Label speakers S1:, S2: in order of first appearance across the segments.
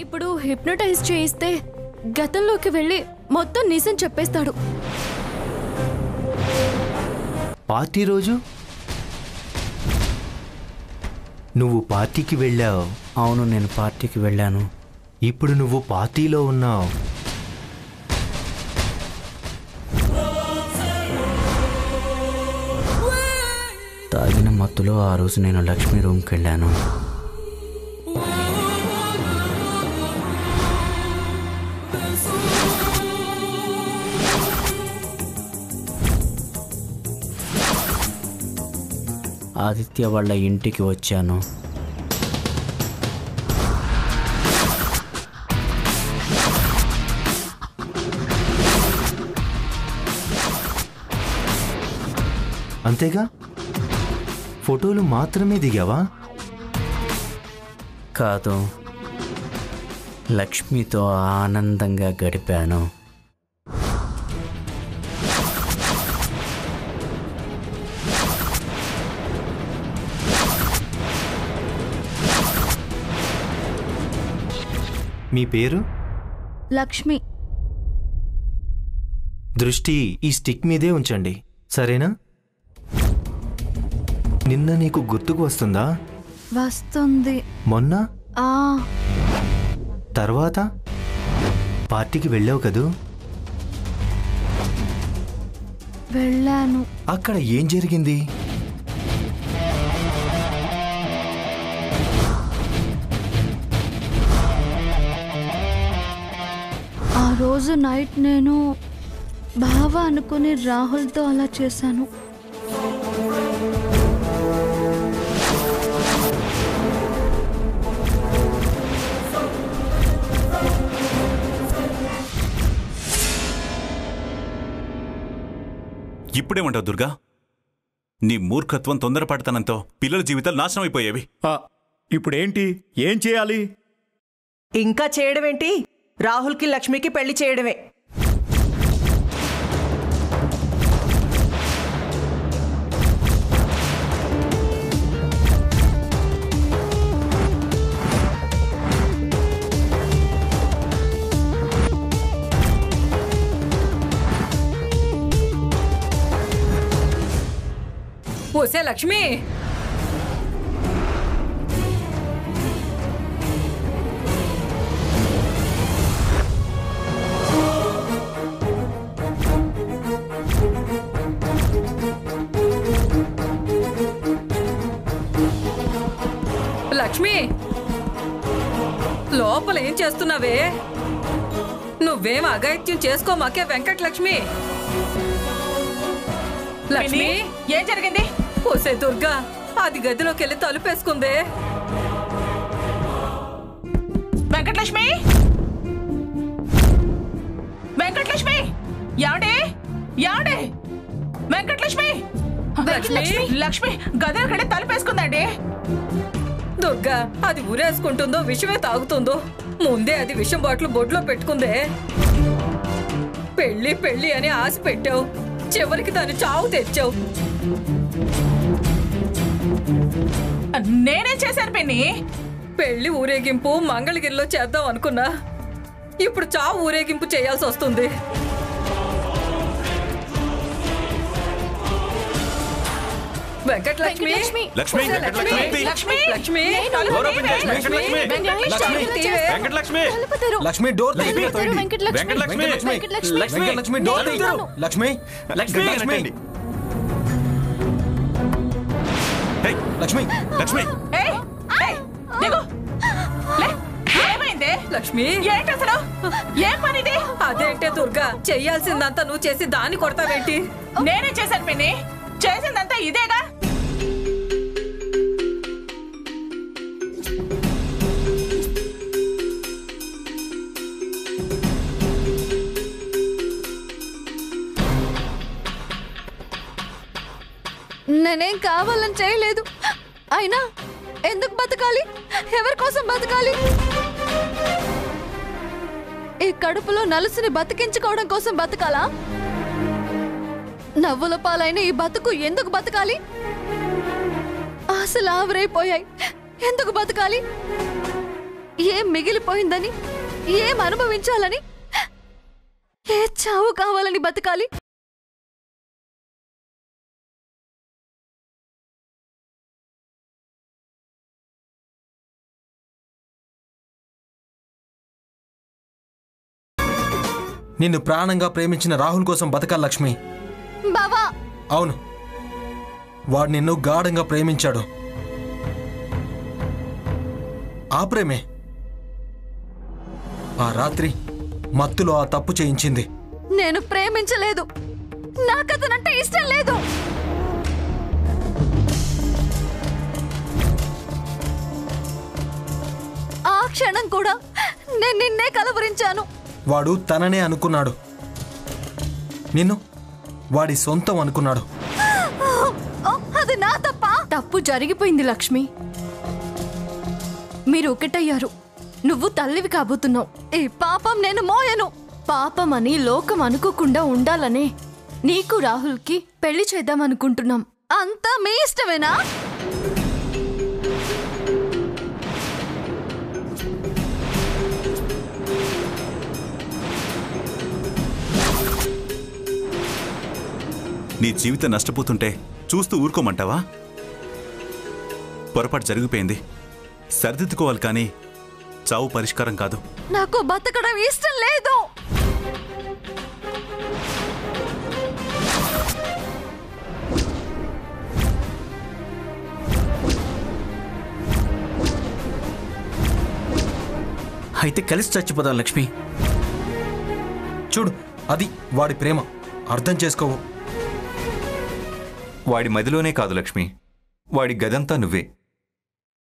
S1: ఇప్పుడు హిప్నోటైజ్ చేయిస్తే గతంలోకి వెళ్ళి మొత్తం నిజం చెప్పేస్తాడు.
S2: పార్టీ రోజు నువ్వు పార్టీకి వెళ్ళావు.
S3: అవును, నేను పార్టీకి వెళ్ళాను.
S2: ఇప్పుడు నువ్వు పార్టీలో ఉన్నావు.
S3: తాగిన మత్తులో ఆ రోజు నేను లక్ష్మి రూమ్కి వెళ్ళాను. ఆదిత్య వాళ్ళ ఇంటికి వచ్చాను.
S2: అంతేగా? ఫోటోలు మాత్రమే దిగావా?
S3: కాదు, లక్ష్మితో ఆనందంగా గడిపాను.
S2: మీ పేరు?
S1: లక్ష్మి.
S2: దృష్టి ఈ స్టిక్ మీదే ఉంచండి, సరేనా? నిన్న నీకు గుర్తుకు వస్తుందా?
S1: వస్తుంది.
S2: మొన్న?
S1: ఆ
S2: తర్వాత పార్టీకి వెళ్ళావు కదూ?
S1: వెళ్ళాను.
S2: అక్కడ ఏం జరిగింది?
S1: ఆ రోజు నైట్ నేను బావ అనుకుని రాహుల్తో అలా చేశాను.
S4: ఇప్పుడేమంటావు దుర్గా? నీ మూర్ఖత్వం, తొందరపాటుతనంతో పిల్లల జీవితాలు నాశనం అయిపోయేవి.
S5: ఇప్పుడేంటి? ఏం చేయాలి?
S6: ఇంకా చేయడమేంటి? రాహుల్కి లక్ష్మికి పెళ్లి చేయడమే.
S7: ఓసే లక్ష్మి, లక్ష్మి, లోపల ఏం చేస్తున్నావే? నువ్వేం అఘాయిత్యం చేసుకోమాకే వెంకటలక్ష్మి. లక్ష్మి,
S6: ఏం జరిగింది?
S7: ఓసే దుర్గా, అది గదిలోకి వెళ్ళి తలుపేసుకుందే.
S6: వెంకటలక్ష్మి, వెంకటలక్ష్మి, యావడే యావడే, వెంకటలక్ష్మి,
S7: లక్ష్మి,
S6: లక్ష్మి గదిలోకి వెళ్ళి తలుపేసుకుందండి.
S7: దుర్గా, అది ఊరేసుకుంటుందో విషమే తాగుతుందో, ముందే అది విషం బాటిల్ బొడ్లో పెట్టుకుందే. పెళ్లి పెళ్లి అని ఆశ పెట్టావు, చివరికి దాన్ని చావు తెచ్చావు.
S6: నేనేం చేశాను పిన్ని?
S7: పెళ్లి ఊరేగింపు మంగళగిరిలో చేద్దాం అనుకున్నా, ఇప్పుడు చావు ఊరేగింపు చేయాల్సి వస్తుంది. వెంకటలక్ష్మి,
S4: లక్ష్మి, వెంకటలక్ష్మి,
S6: లక్ష్మి,
S7: లక్ష్మి,
S8: లక్ష్మి డోర్ లక్ష్మి డోర్ లక్ష్మి లక్ష్మి లక్ష్మి లక్ష్మి
S6: ఏమైంది
S7: లక్ష్మి?
S6: ఏంటి అసలు? ఏం పనిది?
S7: అదేంటే దుర్గా, చెయ్యాల్సిందంతా నువ్వు చేసి దాన్ని కొడతావేంటి?
S6: నేనే చేశాను పిన్ని, చేసిందంతా ఇదేగా.
S1: నేనేం కావాలని చేయలేదు. అయినా ఎందుకు బతకాలి? ఎవరి కోసం బతకాలి? ఈ కడుపులో నలుసుని బతికించుకోవడం కోసం బతకాలా? నవ్వుల పాలైన ఈ బతుకు ఎందుకు బతకాలి? ఆశలు ఆవిరైపోయాయి, ఎందుకు బతకాలి? ఏం మిగిలిపోయిందని, ఏం అనుభవించాలని, ఏ చావు కావాలని బతకాలి?
S8: నిన్ను ప్రాణంగా ప్రేమించిన రాహుల్ కోసం బతకాలి లక్ష్మి.
S1: బావా,
S8: అవును, వాడు నిన్ను గాఢంగా ప్రేమించాడు. ఆ ప్రేమే ఆ రాత్రి మత్తులో ఆ తప్పు చేయించింది.
S1: నేను ప్రేమించలేదు. నాకతనంటే ఇష్టం లేదు. ఆ క్షణం కూడా నేను నిన్నే కలవరించాను.
S8: వాడు తననే అనుకున్నాడు, నిన్ను వాడి సొంతం అనుకున్నాడు.
S1: అది నా తప్ప.
S9: తప్పు జరిగిపోయింది లక్ష్మి. మీరు ఒకటయ్యారు. నువ్వు తల్లివి కాబోతున్నావు.
S1: ఈ పాపం నేను మోయను.
S9: పాపమని లోకం అనుకోకుండా ఉండాలనే నీకు రాహుల్కి పెళ్లి చేద్దామనుకుంటున్నాం.
S1: అంతా మీ ఇష్టమేనా?
S4: నీ జీవితం నష్టపోతుంటే చూస్తూ ఊరుకోమంటావా? పొరపాటు జరిగిపోయింది, సరిదిద్దుకోవాలి. కానీ చావు పరిష్కారం కాదు.
S1: నాకు బతకడం ఇష్టం లేదు.
S3: అయితే కలిసి చచ్చిపోదాం లక్ష్మి.
S8: చూడు, అది వాడి ప్రేమ. అర్థం చేసుకోవు.
S10: వాడి మదిలోనే కాదు లక్ష్మి, వాడి గదంతా నువ్వే.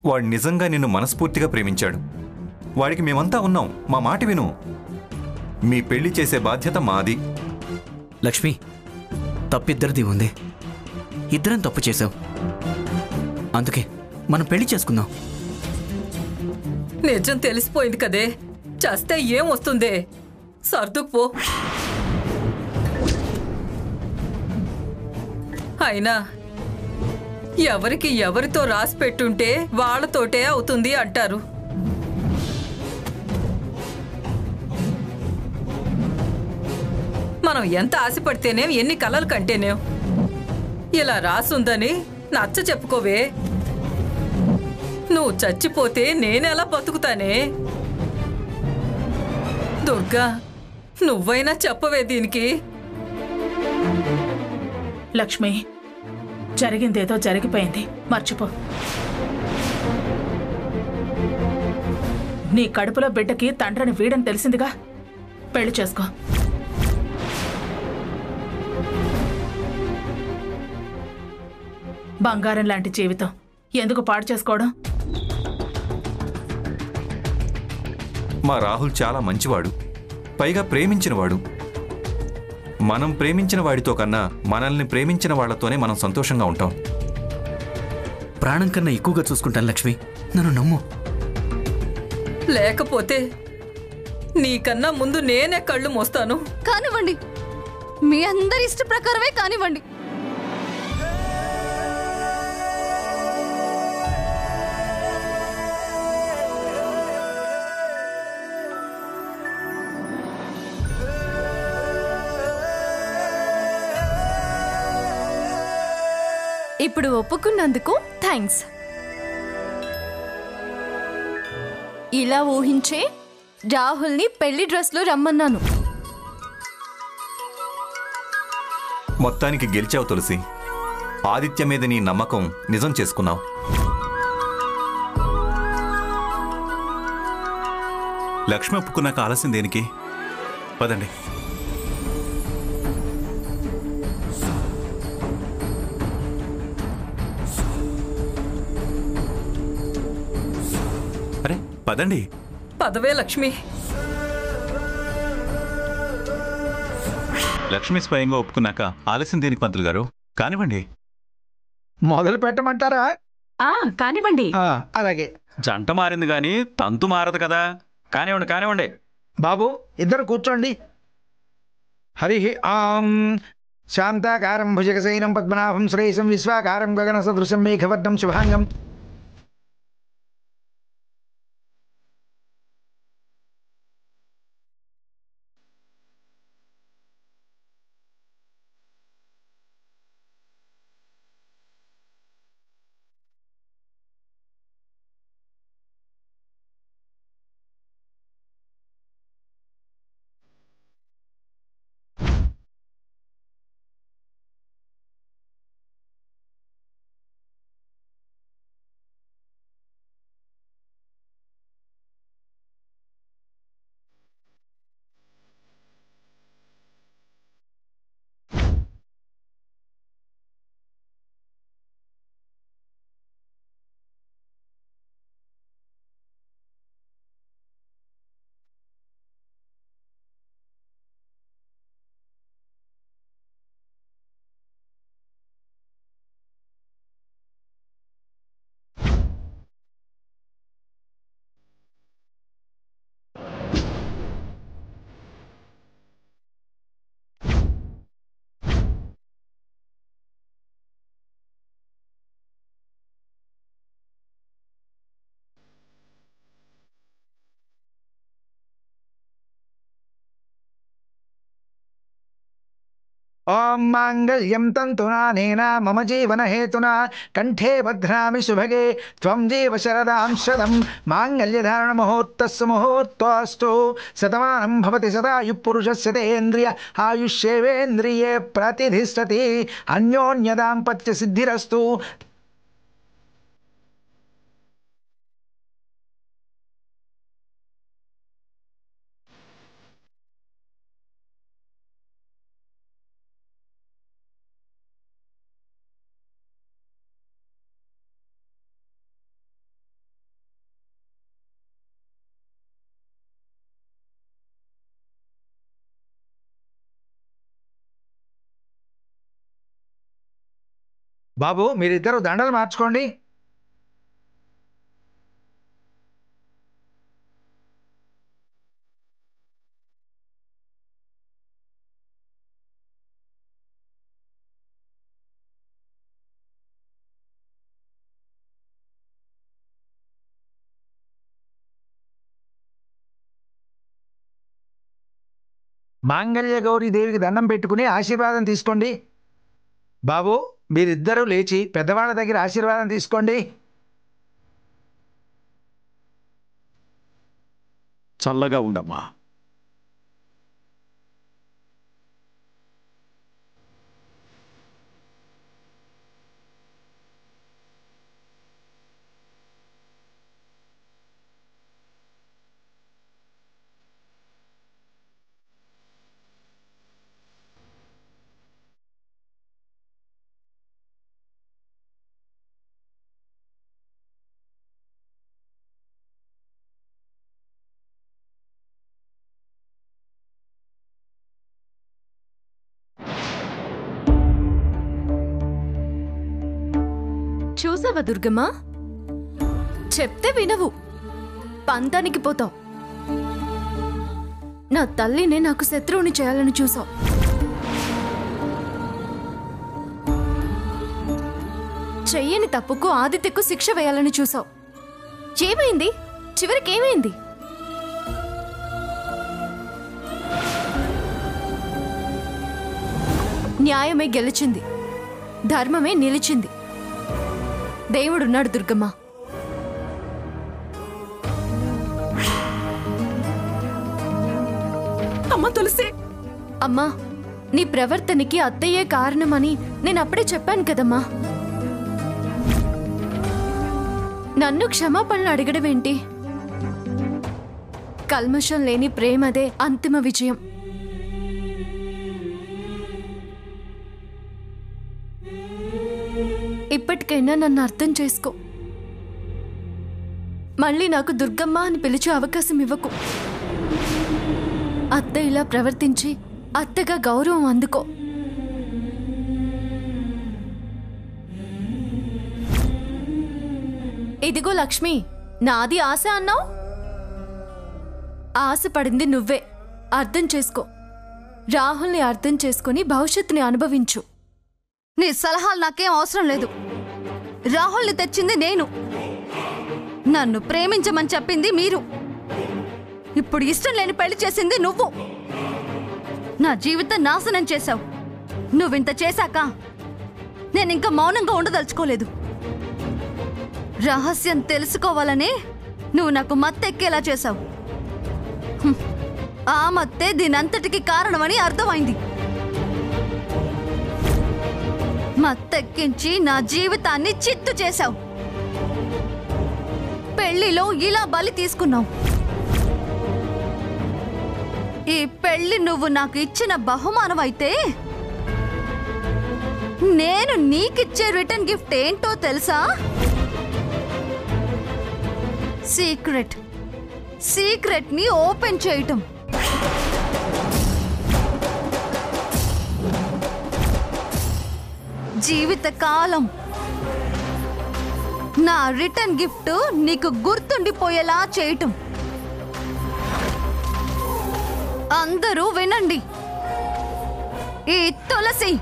S10: వాడు నిజంగా నిన్ను మనస్ఫూర్తిగా ప్రేమించాడు. వాడికి మేమంతా ఉన్నాం. మా మాట విను. మీ పెళ్లి చేసే బాధ్యత మాది.
S3: లక్ష్మి, తప్పిద్దరిది ఉంది. ఇద్దరం తప్పు చేసావు. అందుకే మనం పెళ్లి చేసుకుందాం.
S7: నిజం తెలిసిపోయింది కదే. చస్తే ఏం వస్తుందే? సర్దుకుపో. అయినా ఎవరికి ఎవరితో రాసి పెట్టుంటే వాళ్లతోటే అవుతుంది అంటారు. మనం ఎంత ఆశపడితేనేం, ఎన్ని కలలు కంటేనేం ఇలా రాసుందని నచ్చ చెప్పుకోవే. నువ్వు చచ్చిపోతే నేనెలా బతుకుతానే? దుర్గా, నువ్వైనా చెప్పవే దీనికి.
S6: లక్ష్మి, జరిగిందేదో జరిగిపోయింది, మర్చిపో. నీ కడుపులో బిడ్డకి తండ్రిని వీడని తెలిసిందిగా. పెళ్లి చేసుకో. బంగారం లాంటి జీవితం ఎందుకు పాడు చేసుకోవడం?
S10: మా రాహుల్ చాలా మంచివాడు, పైగా ప్రేమించినవాడు. మనం ప్రేమించిన వాడితో కన్నా మనల్ని ప్రేమించిన వాళ్లతోనే మనం సంతోషంగా ఉంటాం.
S3: ప్రాణం కన్నా ఎక్కువగా చూసుకుంటాను లక్ష్మి, నన్ను నమ్ము.
S7: లేకపోతే నీకన్నా ముందు నేనే కళ్ళు మోస్తాను.
S1: కానివ్వండి, మీ అందరి ఇష్ట ప్రకారమే కానివ్వండి.
S9: ఇప్పుడు ఒప్పుకున్నందుకు థ్యాంక్స్. ఇలా ఊహించే రాహుల్ని పెళ్లి డ్రెస్లో రమ్మన్నాను.
S10: మొత్తానికి గెలిచావు తులసి. ఆదిత్య మీద నీ నమ్మకం నిజం చేసుకున్నావు.
S4: లక్ష్మి ఒప్పుకున్నాక ఆలస్యం దేనికి? పదండి. అరే పదండి.
S7: పదవే లక్ష్మి.
S4: లక్ష్మి స్వయంగా ఒప్పుకున్నాక ఆలస్యం దేనికి పంతులు గారు? కానివ్వండి.
S11: మొదలు పెట్టమంటారా?
S6: కానివ్వండి.
S11: అలాగే.
S5: జంట మారింది గాని తంతు మారదు కదా. కానివ్వండి కానివ్వండి.
S11: బాబు, ఇద్దరు కూర్చోండి. హరి ఆం. శాంతాకారం భుజగశయనం పద్మనాభం శ్రేయసం విశ్వాకారం గగన సదృశం మేఘవర్ణం శుభాంగం. ఓం మాంగళ్యం తంతునానేన మమ జీవన హేతునా కంఠే భద్రామి శుభగే త్వం జీవ శరదాం శతం మాంగళ్యధారణ ముహూర్తస్సు ముహూర్తోస్తు శతమానం భవతి సదాయు పురుషస్య తేంద్రియ ఆయుష్యేవేంద్రియే ప్రతిధిష్టతి అన్యోన్య దాంపత్య సిద్ధిరస్తు. బాబు మీరిద్దరు దండలు మార్చుకోండి. మాంగళ్య గౌరీ దేవికి దండం పెట్టుకుని ఆశీర్వాదం తీసుకోండి. బాబు మీరిద్దరూ లేచి పెద్దవాళ్ళ దగ్గర ఆశీర్వాదం తీసుకోండి.
S5: చల్లగా ఉండమ్మా.
S9: చూసావా దుర్గమ్మ, చెప్తే వినవు, పంతానికి పోతావు. నా తల్లినే నాకు శత్రువుని చేయాలని చూసావు. చెయ్యని తప్పుకు ఆదిత్యకు శిక్ష వేయాలని చూసావు. ఏమైంది? చివరికి ఏమైంది? న్యాయమే గెలిచింది, ధర్మమే నిలిచింది. దేవుడున్నాడు దుర్గమ్మ.
S6: అమ్మ తులసి,
S9: అమ్మా నీ ప్రవర్తనకి అత్తయ్యే కారణమని నేను అప్పుడే చెప్పాను కదమ్మా. నన్ను క్షమాపణలు అడగడమేంటి? కల్మషం లేని ప్రేమదే అంతిమ విజయం. ఇప్పటికైనా నన్ను అర్థం చేసుకో. మళ్ళీ నాకు దుర్గమ్మ అని పిలిచే అవకాశం ఇవ్వకు. అత్త ఇలా ప్రవర్తించి అత్తగా గౌరవం అందుకో. ఇదిగో లక్ష్మి, నాది ఆశ అన్నావు. ఆశపడింది నువ్వే. అర్థం చేసుకో. రాహుల్ని అర్థం చేసుకుని భవిష్యత్తుని అనుభవించు.
S1: నీ సలహాలు నాకేం అవసరం లేదు. రాహుల్ని తెచ్చింది నేను, నన్ను ప్రేమించమని చెప్పింది మీరు. ఇప్పుడు ఇష్టం లేని పెళ్లి చేసింది నువ్వు. నా జీవితం నాశనం చేశావు. నువ్వింత చేశాక నేనింకా మౌనంగా ఉండదలుచుకోలేదు. రహస్యం తెలుసుకోవాలని నువ్వు నాకు మత్తెక్కేలా చేశావు. ఆ మత్తే దీనంతటికి కారణమని అర్థమైంది. మత్తెక్కించి నా జీవితాన్ని చిత్తు చేశావు. పెళ్లిలో ఇలా బలి తీసుకున్నావు. ఈ పెళ్లి నువ్వు నాకు ఇచ్చిన బహుమానం అయితే నేను నీకిచ్చే రిటర్న్ గిఫ్ట్ ఏంటో తెలుసా? సీక్రెట్ ని ఓపెన్ చేయటం. జీవితకాలం నా రిటర్న్ గిఫ్ట్ నీకు గుర్తుండిపోయేలా చేయటం. అందరూ వినండి. ఈ తులసి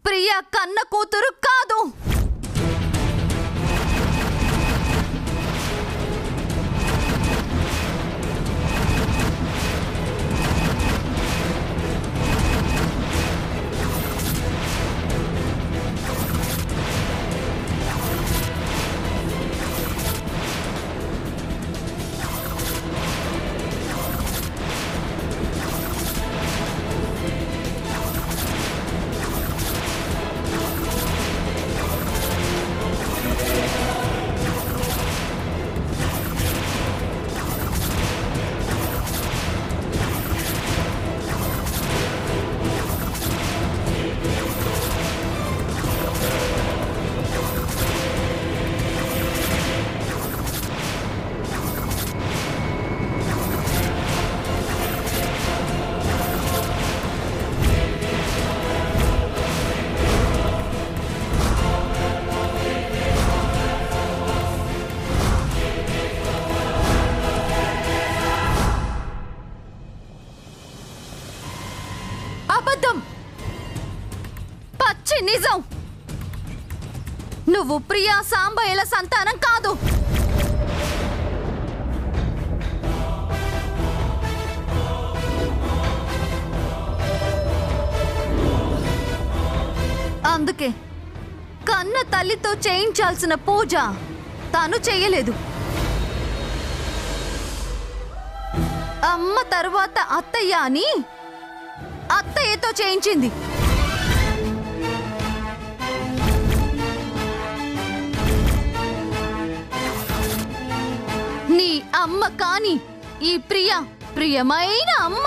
S1: ప్రియా కన్న కూతురు కాదు. నిజం. నువ్వు ప్రియా సాంబయ్యల సంతానం కాదు. అందుకే కన్న తల్లితో చేయించాల్సిన పూజ తాను చెయ్యలేదు. అమ్మ తరువాత అత్తయ్య అని అత్తయ్యతో చేయించింది. నీ అమ్మ కాని ఈ ప్రియమైన అమ్మ.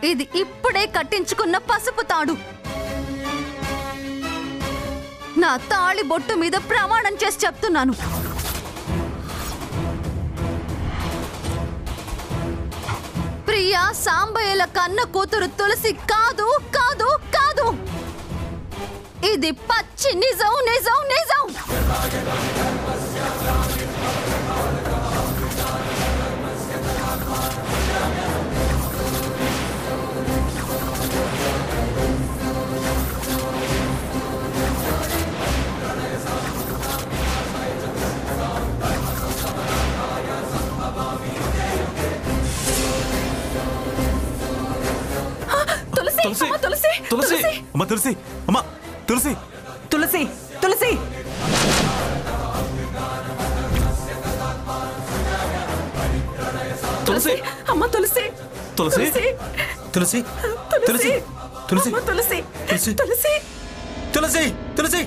S1: ఇది ఇప్పుడే కట్టించుకున్న పసుపు తాడు. నా తాళి బొట్టు మీద ప్రమాణం చేసి చెప్తున్నాను. ప్రియా సాంబయ్యల కన్న కూతురు తులసి కాదు కాదు కాదు. ఇది పచ్చి నిజం నిజం నిజం.
S6: తులసి తులసి
S4: తులసి అమ్మ తులసి అమ్మ తులసి
S6: తులసి తులసి
S4: తులసి
S6: అమ్మ తులసి
S4: తులసి
S8: తులసి తులసి తులసి
S6: తులసి
S8: తులసి
S6: తులసి
S8: తులసి తులసి